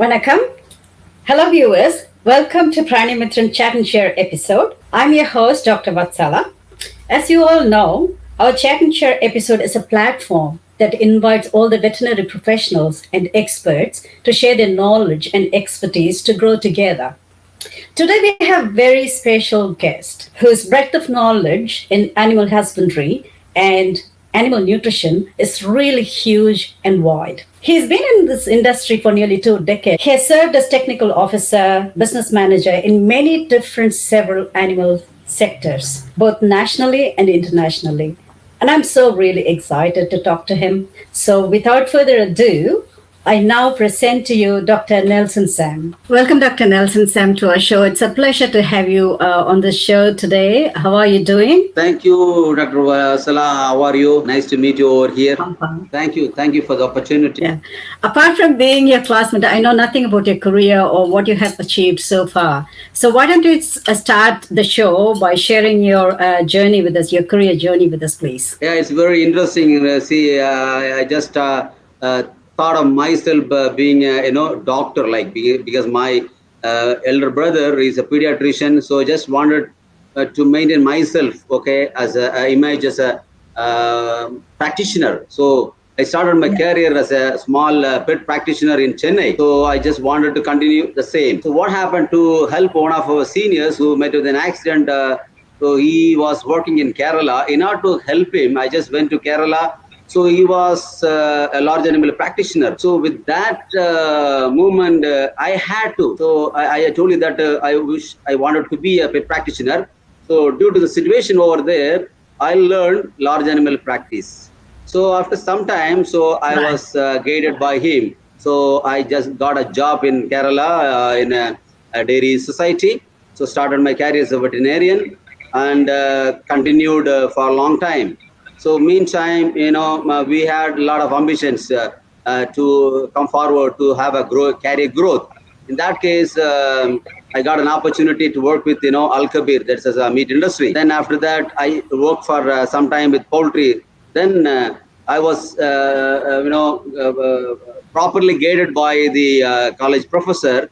Vanakkam. Hello, viewers. Welcome to PraniMitran Chat and Share episode. I'm your host, Dr. Vathsala. As you all know, our Chat and Share episode is a platform that invites all the veterinary professionals and experts to share their knowledge and expertise to grow together. Today we have a very special guest whose breadth of knowledge in animal husbandry and animal nutrition is really huge and wide. He's been in this industry for nearly 2 decades. He has served as technical officer, business manager in many different several animal sectors, both nationally and internationally. And I'm so really excited to talk to him. So without further ado, I now present to you Dr. Nelson Sam. Welcome, Dr. Nelson Sam, to our show. It's a pleasure to have you on the show today. How are you doing? Thank you, Dr. Vathsala. How are you? Nice to meet you over here. Thank you. Thank you for the opportunity. Yeah. Apart from being your classmate, I know nothing about your career or what you have achieved so far. So why don't you start the show by sharing your journey with us, your career journey with us, please? Yeah, it's very interesting. I just thought of myself being a doctor, like because my elder brother is a pediatrician, so I just wanted to maintain myself, okay, as a image as a practitioner. So I started my career as a small pet practitioner in Chennai. So I just wanted to continue the same. So what happened to help one of our seniors who met with an accident? So he was working in Kerala. In order to help him, I just went to Kerala. So he was a large animal practitioner. So with that movement, I had to. So I told you that I wanted to be a pet practitioner. So due to the situation over there, I learned large animal practice. So after some time, so I was guided by him. So I just got a job in Kerala in a dairy society. So started my career as a veterinarian and continued for a long time. So meantime, we had a lot of ambitions to come forward to have a career growth. In that case, I got an opportunity to work with, Al-Kabir, that's a meat industry. Then after that, I worked for some time with poultry. Then I was, properly guided by the college professor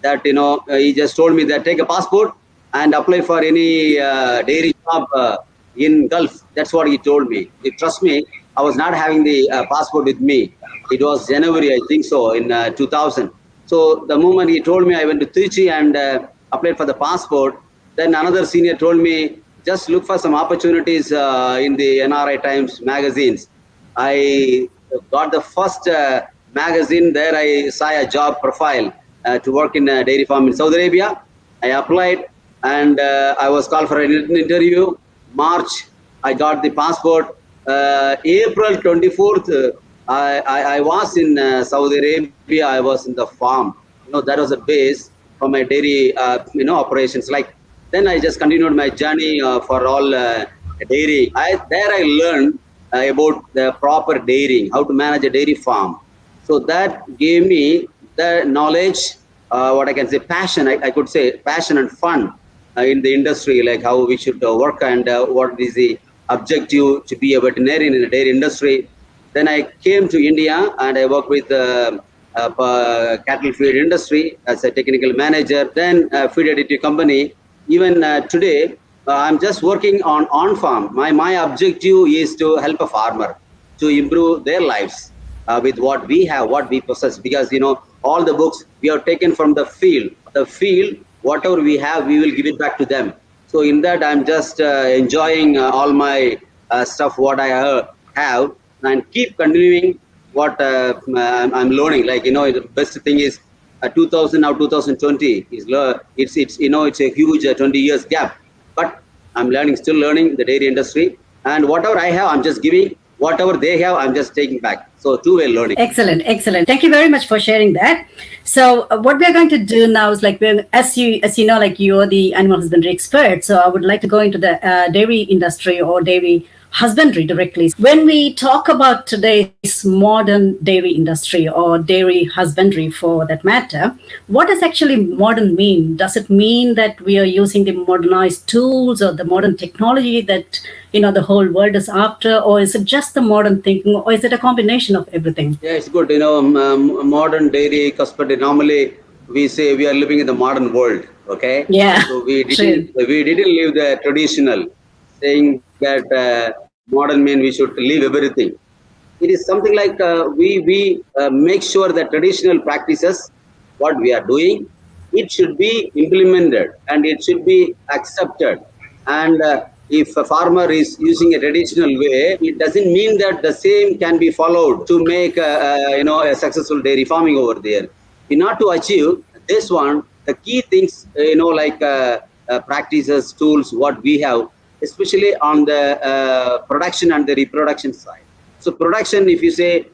that, he just told me that take a passport and apply for any dairy job in Gulf. That's what he told me. Trust me, I was not having the passport with me. It was January, I think so, in 2000. So the moment he told me, I went to Trichy and applied for the passport. Then another senior told me, just look for some opportunities in the NRI Times magazines. I got the first magazine there. I saw a job profile to work in a dairy farm in Saudi Arabia. I applied and I was called for an interview. March, I got the passport. April 24th, I was in Saudi Arabia. I was in the farm. That was a base for my dairy, operations. Then I just continued my journey for all dairy. There I learned about the proper dairying, how to manage a dairy farm. So that gave me the knowledge, what I can say, passion. I could say passion and fun in the industry, like how we should work and what is the objective to be a veterinarian in the dairy industry. Then I came to India and I worked with cattle feed industry as a technical manager, then feed additive company. Even today, I'm just working on farm. My objective is to help a farmer to improve their lives with what we have, what we possess, because all the books we have taken from the field. Whatever we have, we will give it back to them. So in that, I'm just enjoying all my stuff, what I have, and keep continuing what I'm learning. The best thing is 2000 now 2020 is it's a huge 20 years gap, but I'm still learning the dairy industry, and whatever I have, I'm just giving. Whatever they have, I'm just taking back. So two-way learning. Excellent. Thank you very much for sharing that. So what we're going to do now is as you know, you're the animal husbandry expert. So I would like to go into the dairy industry or dairy husbandry directly. When we talk about today's modern dairy industry or dairy husbandry for that matter, what does actually modern mean? Does it mean that we are using the modernized tools or the modern technology that the whole world is after, or is it just the modern thinking, or is it a combination of everything? Yeah, it's good. Modern dairy husbandry. Normally, we say we are living in the modern world. Okay, Yeah, so true. we didn't live the traditional, saying that modern mean we should leave everything. It is something like we make sure that traditional practices, what we are doing, it should be implemented and it should be accepted. And if a farmer is using a traditional way, it doesn't mean that the same can be followed to make a successful dairy farming over there. In order to achieve this one, the key things like practices, tools, what we have, especially on the production and the reproduction side. So production, if you say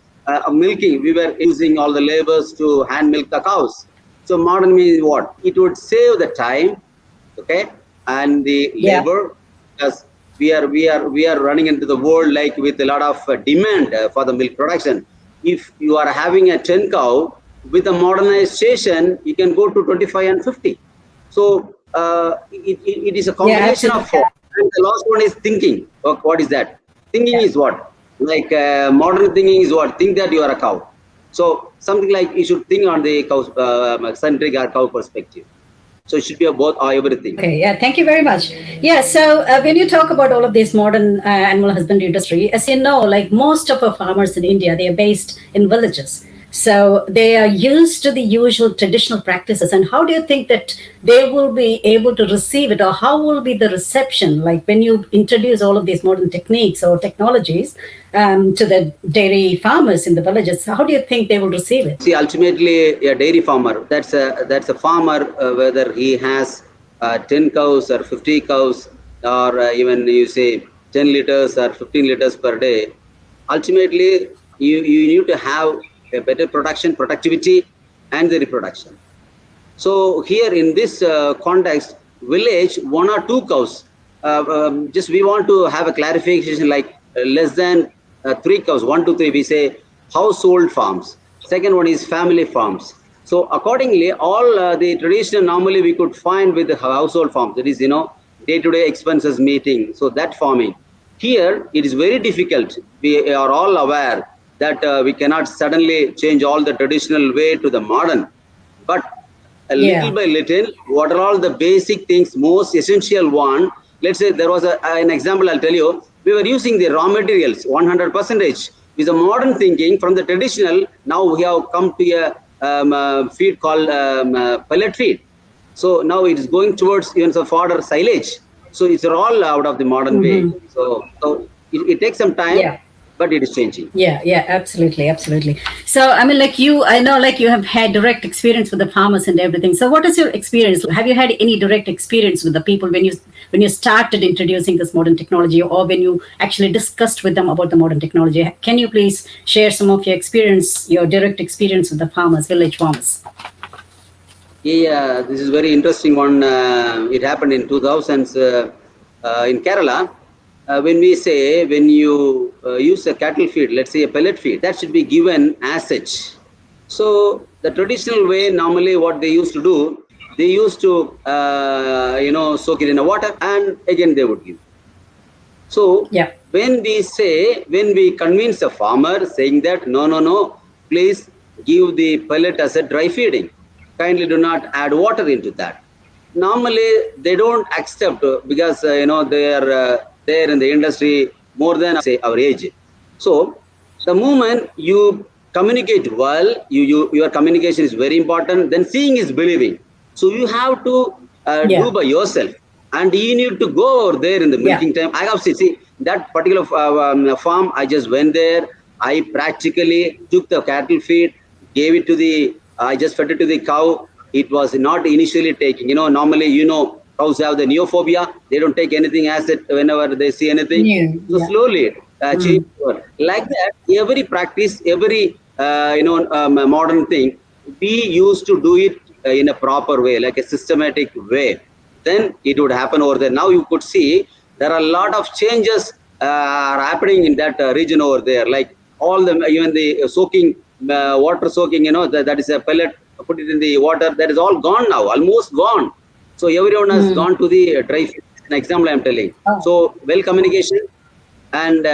milking, we were using all the labors to hand milk the cows. So modern means what? It would save the time, okay, and the Yeah. labor, because we are running into the world like with a lot of demand for the milk production. If you are having a 10 cow with a modernization, you can go to 25 and 50. So it is a Yeah, combination of absolutely. four. And the last one is thinking. What is that? Thinking is what? Like modern thinking is what? Think that you are a cow. So something like you should think on the cow centric or cow perspective. So it should be both or everything. Okay, yeah, thank you very much. Yeah, so when you talk about all of this modern animal husbandry industry, as you know, like most of our farmers in India, they are based in villages. So they are used to the usual traditional practices. And how do you think that they will be able to receive it, or how will be the reception? Like when you introduce all of these modern techniques or technologies to the dairy farmers in the villages, how do you think they will receive it? See, ultimately, a dairy farmer, that's a farmer, whether he has 10 cows or 50 cows, or even you say 10 liters or 15 liters per day. Ultimately, you need to have a better productivity, and the reproduction. So here in this context, village, one or two cows. Just we want to have a clarification like less than three cows, one to three. We say household farms. Second one is family farms. So accordingly, all the traditional normally we could find with the household farms. That is, day-to-day expenses meeting. So that farming. Here it is very difficult. We are all aware that we cannot suddenly change all the traditional way to the modern, but little Yeah. by little, what are all the basic things, most essential one. Let's say there was an example I'll tell you. We were using the raw materials 100%. With the modern thinking from the traditional, now we have come to a feed called pellet feed. So now it is going towards even some fodder silage. So it's all out of the modern way. Hmm. So it takes some time, Yeah. but it is changing. Yeah, yeah, absolutely, absolutely. So, I mean, like I know, like you have had direct experience with the farmers and everything. So, what is your experience? Have you had any direct experience with the people when you started introducing this modern technology, or when you actually discussed with them about the modern technology? Can you please share some of your experience, your direct experience with the farmers, village farmers? Yeah, this is very interesting one. It happened in 2000s in Kerala. When we say when you use a cattle feed, let's say a pellet feed, that should be given as such. So the traditional way, normally what they used to do, they used to soak it in the water and again they would give. So Yeah. when we convince a farmer saying that no, please give the pellet as a dry feeding. Kindly do not add water into that. Normally they don't accept because they are there in the industry more than say our age. So the moment you communicate well, your communication is very important. Then seeing is believing. So you have to do Yeah. by yourself, and you need to go over there in the Yeah. milking time. I have see that particular farm. I just went there. I practically took the cattle feed, gave it to the. I just fed it to the cow. It was not initially taking. Normally, cows have the neophobia. They don't take anything as it whenever they see anything. New. So Yeah. slowly change Mm. over. Like that. Every practice, every modern thing, we used to do it in a proper way, like a systematic way. Then it would happen over there. Now you could see there are a lot of changes are happening in that region over there. Like all the, even the soaking, water soaking, that is a pellet, put it in the water, that is all gone now, almost gone. So everyone has gone to the dry field. An example I'm telling. Oh. So well communication, and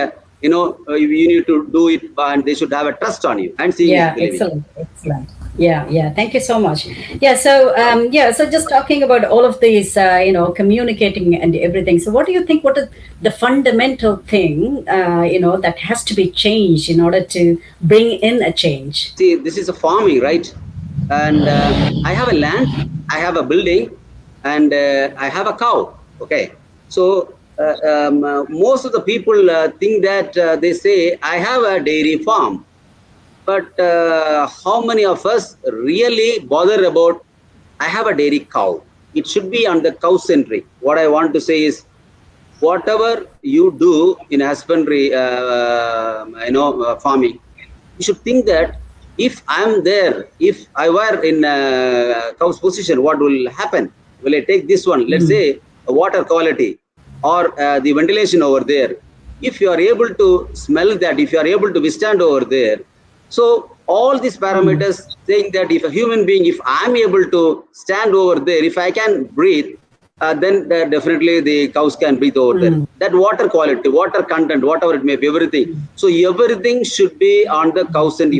you need to do it, and they should have a trust on you, and seeing is Yeah, believing. excellent, excellent. Yeah. Thank you so much. So just talking about all of these, communicating and everything. So, what do you think? What is the fundamental thing, that has to be changed in order to bring in a change? See, this is a farming, right? And I have a land, I have a building, and I have a cow. Okay, so most of the people think that they say I have a dairy farm, but how many of us really bother about I have a dairy cow? It should be on the cow centric. What I want to say is, whatever you do in husbandry, farming, you should think that if I'm there, if I were in cow's position, what will happen? Will I take this one? Let's say water quality or the ventilation over there. If you are able to smell that, if you are able to withstand over there, so all these parameters saying that if a human being, if I'm able to stand over there, if I can breathe, then definitely the cows can breathe over there. That water quality, water content, whatever it may be, everything. So everything should be on the cows, and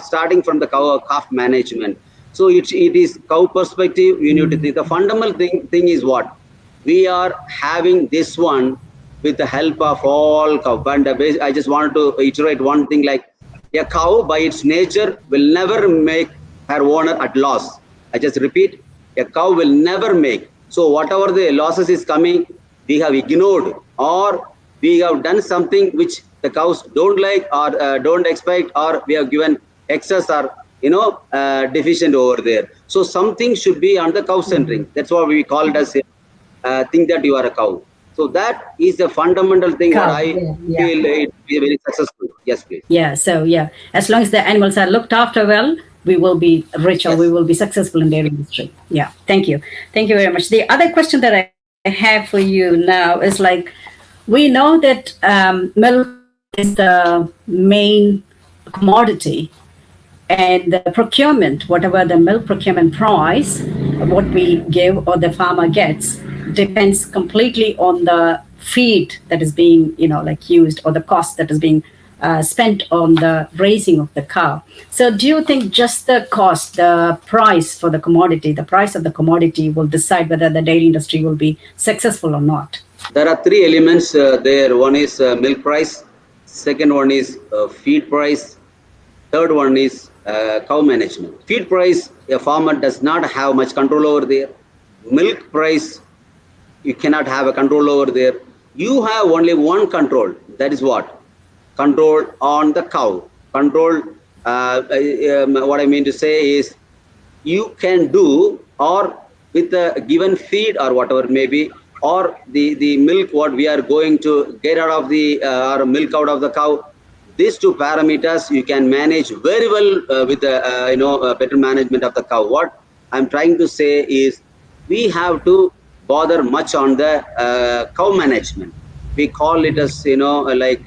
starting from the calf management. So it is cow perspective. You need to think. The fundamental thing is what? We are having this one with the help of all cow. And I just wanted to iterate one thing, like a cow by its nature will never make her owner at loss. I just repeat, a cow will never make. So whatever the losses is coming, we have ignored, or we have done something which the cows don't like or don't expect, or we have given excess or deficient over there. So something should be on the cow centering. That's what we call it as think that you are a cow. So that is the fundamental thing Cow, what I feel it be very successful. Yes, please. As long as the animals are looked after well, we will be rich, or Yes. we will be successful in dairy industry. Yeah, thank you very much. The other question that I have for you now is, like, we know that milk is the main commodity, and the procurement, whatever the milk procurement price, what we give or the farmer gets, depends completely on the feed that is being, used, or the cost that is being spent on the raising of the cow. So, do you think just the cost, the price for the commodity, the price of the commodity will decide whether the dairy industry will be successful or not? There are three elements there. One is milk price. Second one is feed price. Third one is cow management. Feed price, a farmer does not have much control over there. Milk price, you cannot have a control over there. You have only one control. That is what? Control on the cow. Control, what I mean to say is, you can do, or with a given feed or whatever it may be, or the milk what we are going to get out of the or milk out of the cow, these two parameters you can manage very well with better management of the cow. What I'm trying to say is, we have to bother much on the cow management. We call it as like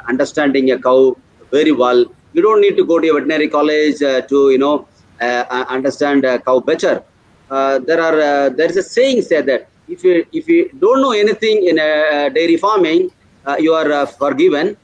understanding a cow very well. You don't need to go to a veterinary college to understand a cow better. There is a saying said that if you don't know anything in dairy farming, you are forgiven.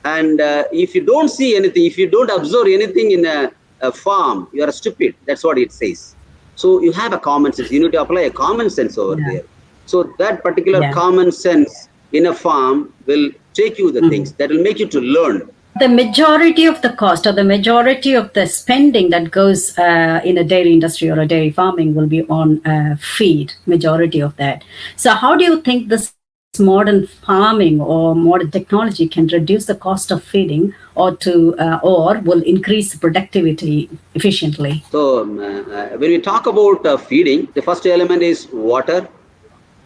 And if you don't see anything, if you don't observe anything in a farm, you are stupid. That's what it says. So you have a common sense. You need to apply a common sense over there. So that particular common sense in a farm will take you the things that will make you to learn. The majority of the cost, or the majority of the spending that goes in a dairy industry or a dairy farming, will be on feed, majority of that. So how do you think this modern farming or modern technology can reduce the cost of feeding, or will increase productivity efficiently? So when we talk about feeding, the first element is water.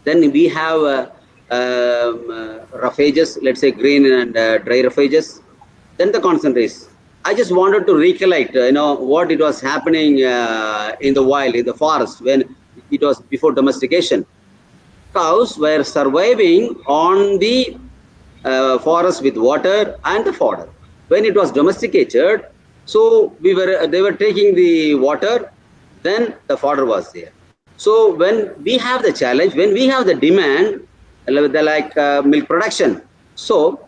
Then we have roughages, let's say green and dry roughages. Then the concentrates. I just wanted to recollect, what it was happening in the wild, in the forest, when it was before domestication. Cows were surviving on the forest with water and the fodder. When it was domesticated, so they were taking the water, then the fodder was there. So when we have the challenge, when we have the demand, like milk production, so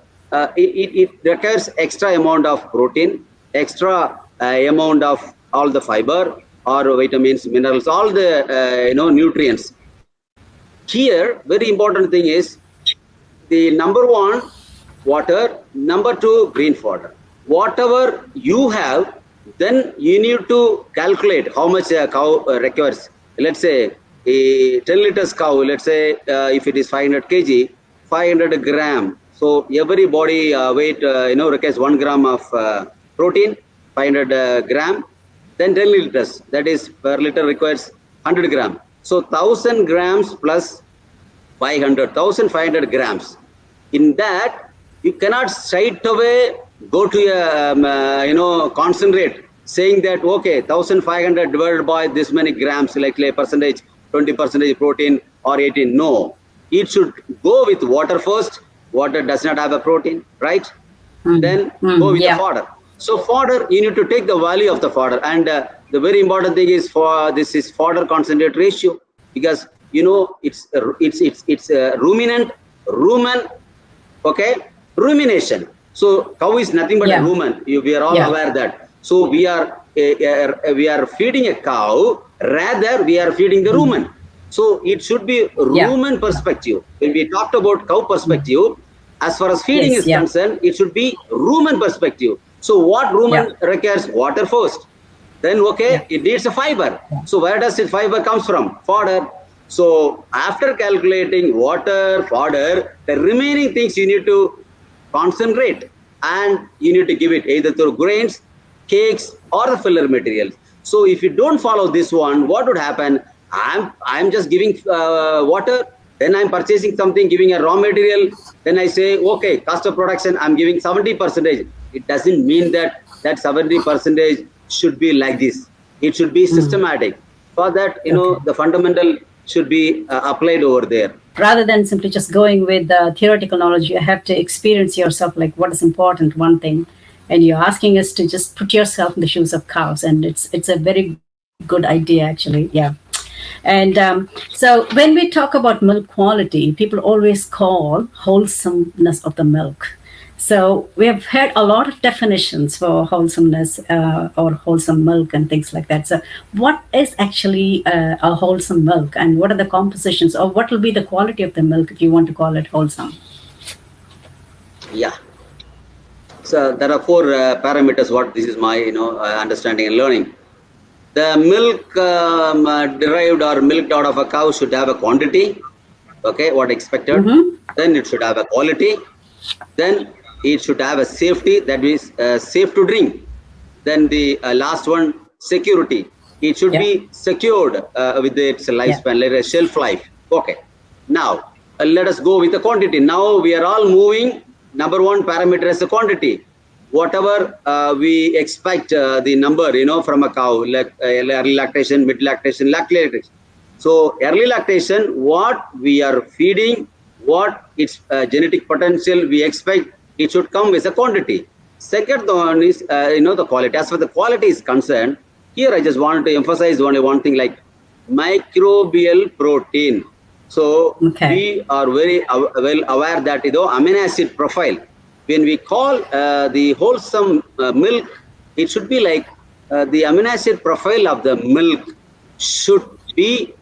it requires extra amount of protein, extra amount of all the fiber or vitamins, minerals, all the nutrients. Here, very important thing is the number one, water, number two, green fodder. Whatever you have, then you need to calculate how much a cow requires. Let's say a 10 liters cow, let's say if it is 500 kg, 500 gram. So every body weight requires 1 gram of protein, 500 gram. Then 10 liters, that is per liter requires 100 gram. So 1000 grams plus 1,500 grams. In that, you cannot straight away go to a concentrate saying that okay, 1,500 divided by this many grams, like percentage, 20% protein or 18. No, it should go with water first. Water does not have a protein, right? Then go with the fodder. So fodder, you need to take the value of the fodder, and the very important thing is this is fodder concentrate ratio, because it's ruminant, rumen, okay, rumination. So cow is nothing but a rumen. We are all aware that. So we are feeding a cow, rather we are feeding the rumen. So it should be rumen perspective. When we talked about cow perspective, as far as feeding is concerned, it should be rumen perspective. So what rumen requires? Water first. Then it needs a fiber. So where does the fiber comes from? Fodder. So after calculating water, fodder, the remaining things you need to concentrate, and you need to give it either through grains, cakes, or the filler materials. So if you don't follow this one, what would happen? I'm just giving water, then I'm purchasing something, giving a raw material, then I say, okay, cost of production, I'm giving 70%. It doesn't mean that 70% should be like this. It should be systematic. For that, the fundamental should be applied over there. Rather than simply just going with theoretical knowledge, you have to experience yourself, like what is important, one thing. And you're asking us to just put yourself in the shoes of cows. And it's a very good idea, actually. Yeah. And so when we talk about milk quality, people always call wholesomeness of the milk. So we have heard a lot of definitions for wholesomeness or wholesome milk and things like that. So what is actually a wholesome milk, and what are the compositions, or what will be the quality of the milk if you want to call it wholesome? Yeah. So there are 4 parameters. What this is my understanding and learning. The milk derived or milked out of a cow should have a quantity. Okay, what expected. Then it should have a quality. Then it should have a safety, that is safe to drink. Then the last one, security. It should be secured with its lifespan, like a shelf life. Okay. Now let us go with the quantity. Now we are all moving. Number one parameter is the quantity. Whatever we expect the number, from a cow, like early lactation, mid lactation, lactation. So early lactation, what we are feeding, what its genetic potential we expect, it should come with a quantity. Second one is, the quality. As far as the quality is concerned, here I just wanted to emphasize only one thing, like microbial protein. So we are very well aware that amino acid profile. When we call the wholesome milk, it should be like the amino acid profile of the milk should be,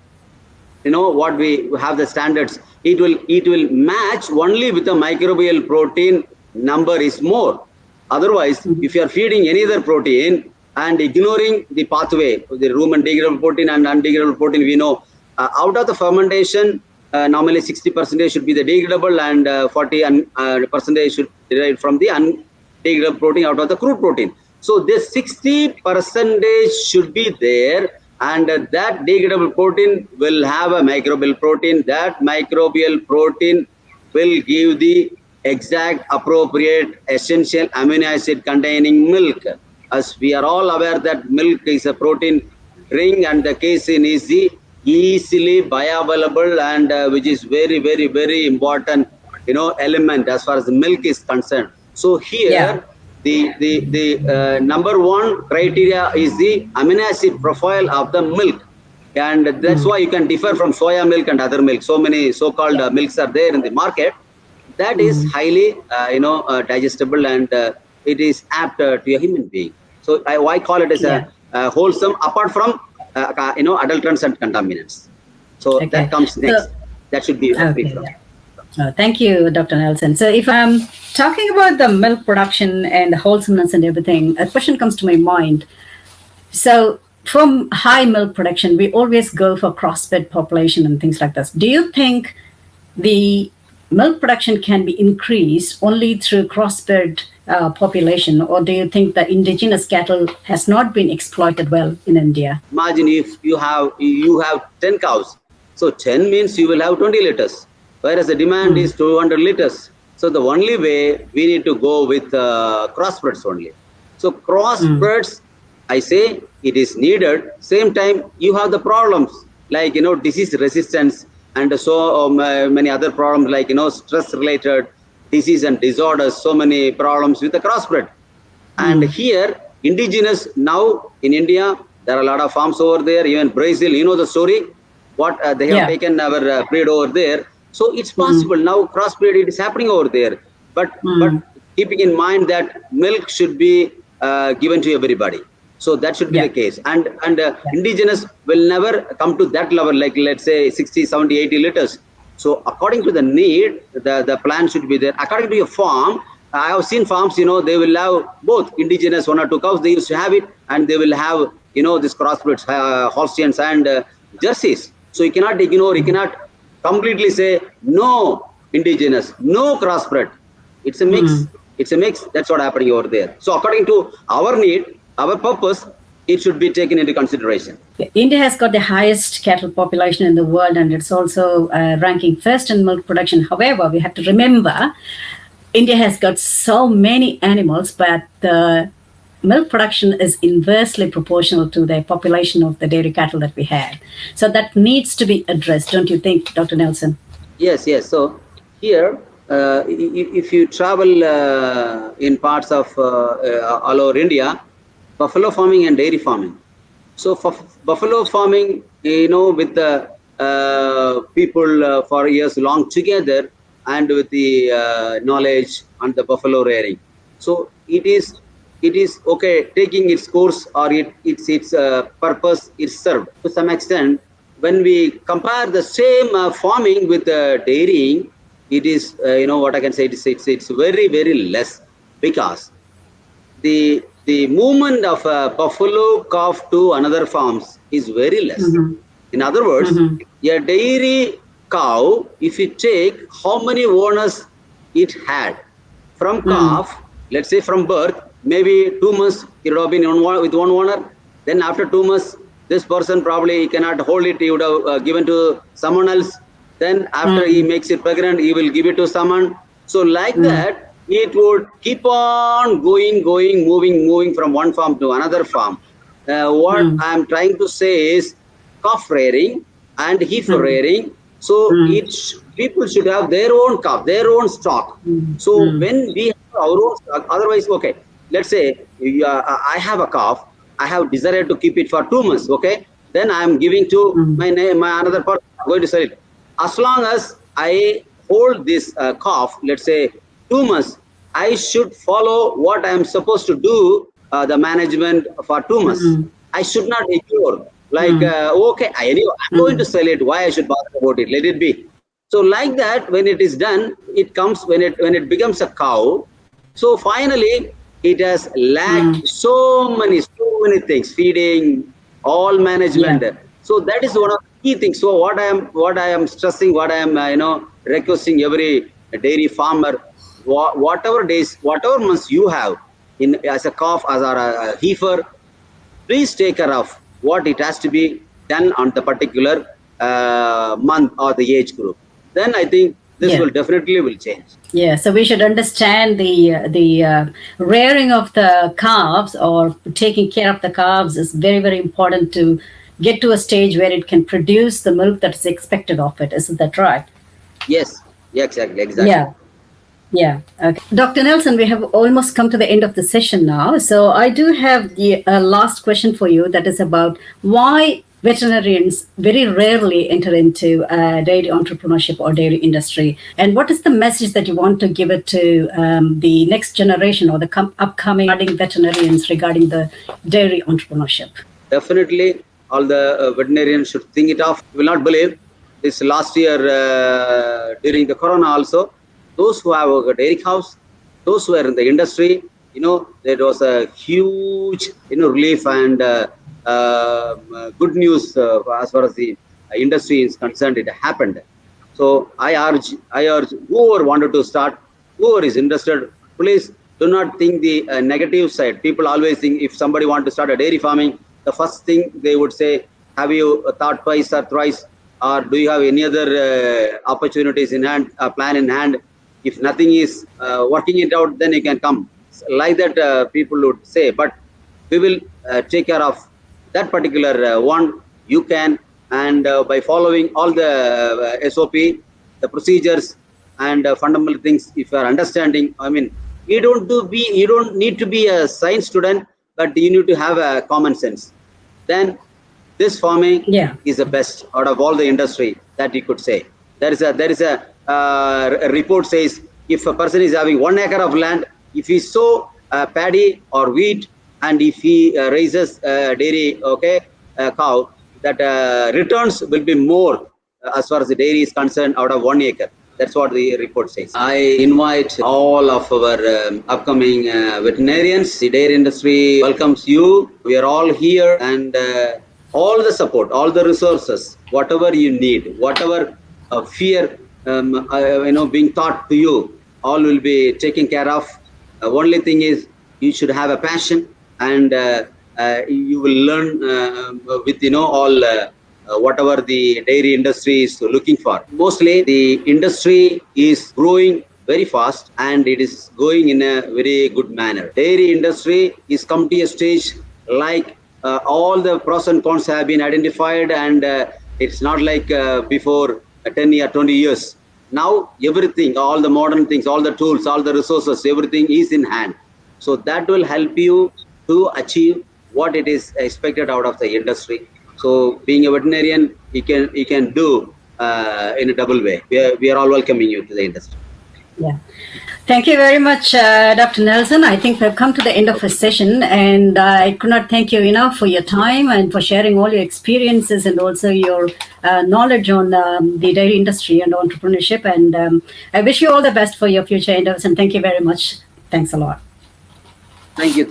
what we have the standards. It will match only with the microbial protein number is more. Otherwise, if you are feeding any other protein and ignoring the pathway, the rumen degradable protein and undegradable protein, we know out of the fermentation, normally 60% should be the degradable and 40% should derive from the undegradable protein out of the crude protein. So this 60% should be there, and that degradable protein will have a microbial protein. That microbial protein will give the exact appropriate essential amino acid containing milk. As we are all aware that milk is a protein drink, and the casein is the easily bioavailable and which is very, very, very important element as far as the milk is concerned. So here, Yeah. the number one criteria is the amino acid profile of the milk, and that's why you can differ from soya milk and other milk. So many so-called milks are there in the market. That is highly, digestible, and it is apt to a human being. So I call it as a wholesome, apart from adulterants and contaminants. So that comes next. That should be free from. Thank you, Dr. Nelson. So if I'm talking about the milk production and the wholesomeness and everything, a question comes to my mind. So from high milk production, we always go for crossbred population and things like this. Do you think the milk production can be increased only through crossbred population, or do you think the indigenous cattle has not been exploited well in India? Imagine if you have 10 cows. So 10 means you will have 20 liters, whereas the demand is 200 liters. So the only way we need to go with crossbreds only. So crossbreds, I say it is needed. Same time, you have the problems like disease resistance and so many other problems like stress related disease and disorders. So many problems with the crossbred. And here, indigenous now in India, there are a lot of farms over there. Even Brazil, you know the story. What they have taken our breed over there. So it's possible now crossbreed, it is happening over there. But keeping in mind that milk should be given to everybody. So that should be the case. And indigenous will never come to that level, like let's say 60, 70, 80 liters. So according to the need, the plan should be there. According to your farm, I have seen farms, they will have both indigenous 1 or 2 cows. They used to have it, and they will have, this crossbreds, Holsteins and Jerseys. So you cannot ignore, you cannot completely say no indigenous, no crossbred. It's a mix. It's a mix. That's what happening over there. So according to our need, our purpose, it should be taken into consideration. India has got the highest cattle population in the world, and it's also ranking first in milk production. However, we have to remember, India has got so many animals, but the milk production is inversely proportional to the population of the dairy cattle that we have. So that needs to be addressed, don't you think, Dr. Nelson? Yes. So here, if you travel in parts of all over India, buffalo farming and dairy farming. So for buffalo farming, with the people for years long together, and with the knowledge on the buffalo rearing. So it is okay, taking its course, or its purpose is served to some extent. When we compare the same farming with dairying, it is what I can say, it's very, very less, because the movement of a buffalo calf to another farms is very less. In other words, a dairy cow, if you take how many owners it had from calf, let's say from birth, maybe 2 months it would have been with one owner. Then after 2 months, this person probably cannot hold it, he would have given to someone else. Then after he makes it pregnant, he will give it to someone. So like that, it would keep on going, moving from one farm to another farm. What I'm trying to say is calf rearing and heifer rearing. So people should have their own calf, their own stock. So when we have our own stock, otherwise, okay, let's say I have a calf, I have desired to keep it for 2 months, okay? Then I am giving to my another person, I'm going to sell it. As long as I hold this calf, let's say 2 months, I should follow what I am supposed to do, the management for 2 months. I should not ignore, like, okay, anyway, I'm going to sell it, why I should bother about it, let it be. So like that, when it is done, it comes, when it becomes a cow, so finally, it has lacked so many things, feeding, all management. So that is one of the key things. So what I am stressing, what I am requesting every dairy farmer, whatever days, whatever months you have as a calf, as a heifer, please take care of what it has to be done on the particular month or the age group. Then I think this will definitely change. Yeah, so we should understand the rearing of the calves, or taking care of the calves, is very, very important to get to a stage where it can produce the milk that is expected of it. Isn't that right? Yes, exactly. Yeah. Yeah. Okay. Dr. Nelson, we have almost come to the end of the session now. So I do have the last question for you that is about why veterinarians very rarely enter into dairy entrepreneurship or dairy industry. And what is the message that you want to give it to the next generation or the upcoming budding veterinarians regarding the dairy entrepreneurship? Definitely, all the veterinarians should think it off. You will not believe this last year during the corona also, those who have a dairy cows, those who are in the industry, there was a huge, relief and good news as far as the industry is concerned. It happened. So I urge whoever wanted to start, whoever is interested, please do not think the negative side. People always think if somebody want to start a dairy farming, the first thing they would say, have you thought twice or thrice, or do you have any other opportunities in hand, plan in hand? If nothing is working it out, then you can come. Like that, people would say. But we will take care of that particular one. You can, and by following all the SOP, the procedures, and fundamental things, if you are understanding, I mean, you don't need to be a science student, but you need to have a common sense. Then this farming is the best out of all the industry that you could say. There is a report says if a person is having 1 acre of land, if he sow paddy or wheat, and if he raises dairy, cow, that returns will be more as far as the dairy is concerned out of 1 acre. That's what the report says. I invite all of our upcoming veterinarians. The dairy industry welcomes you. We are all here, and all the support, all the resources, whatever you need, whatever fear being taught to you, all will be taken care of. Only thing is you should have a passion, and you will learn with all whatever the dairy industry is looking for. Mostly the industry is growing very fast, and it is going in a very good manner. Dairy industry is come to a stage like all the pros and cons have been identified, and it's not like before 10 or 20 years. Now everything, all the modern things, all the tools, all the resources, everything is in hand. So that will help you to achieve what it is expected out of the industry. So being a veterinarian, you can do in a double way. We are all welcoming you to the industry. Yeah. Thank you very much, Dr. Nelson. I think we've come to the end of the session, and I could not thank you enough for your time and for sharing all your experiences and also your knowledge on the dairy industry and entrepreneurship. And I wish you all the best for your future endeavors, and thank you very much. Thanks a lot. Thank you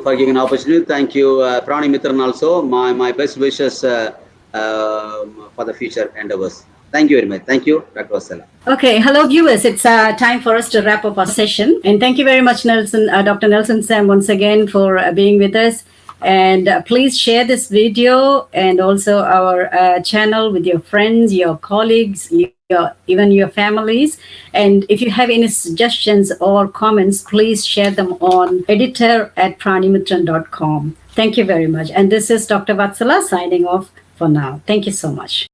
for giving an opportunity. Thank you, PraniMitran also. My best wishes for the future endeavors. Thank you very much. Thank you, Dr. Vathsala. Okay, hello viewers. It's time for us to wrap up our session. And thank you very much, Dr. Nelson Sam, once again for being with us. And please share this video and also our channel with your friends, your colleagues, even your families. And if you have any suggestions or comments, please share them on editor@PraniMitran.com. Thank you very much. And this is Dr. Vathsala signing off for now. Thank you so much.